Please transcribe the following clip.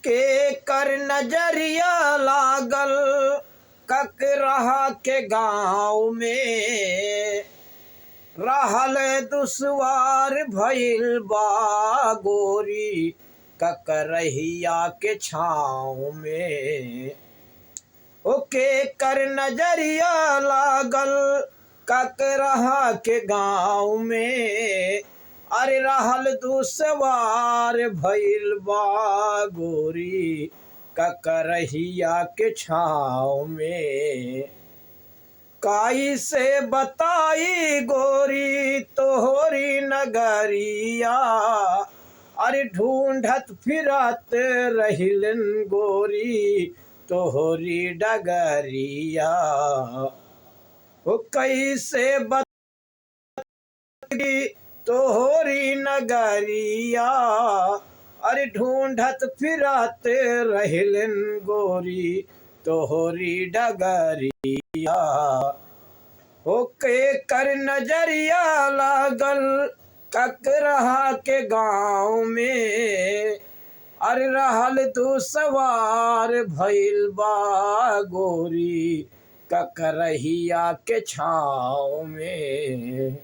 के कर नजरिया लागल ककरहा के गाँव में, रहल दुश्वार भइल बा गोरी ककरहिया के छाँव में। ओके कर नजरिया लागल ककरहा के गाँव में, अरे रहल दुश्वार भइल बा गोरी ककरहिया के छाँव में। काई से बताई गोरी तोहरी नगरिया, अरे ढूंढत फिरत रहिलन गोरी तोहरी डगरिया। ओ कैसे बताई तोहरी नगरिया, अरे ढूंढत फिरत रहिलन गोरी तोहरी डगरिया। ओके कर नजरिया लागल ककरहा के गाँव में, अरे रहल दुश्वार भइल बा गोरी ककरहिया के छाँव में।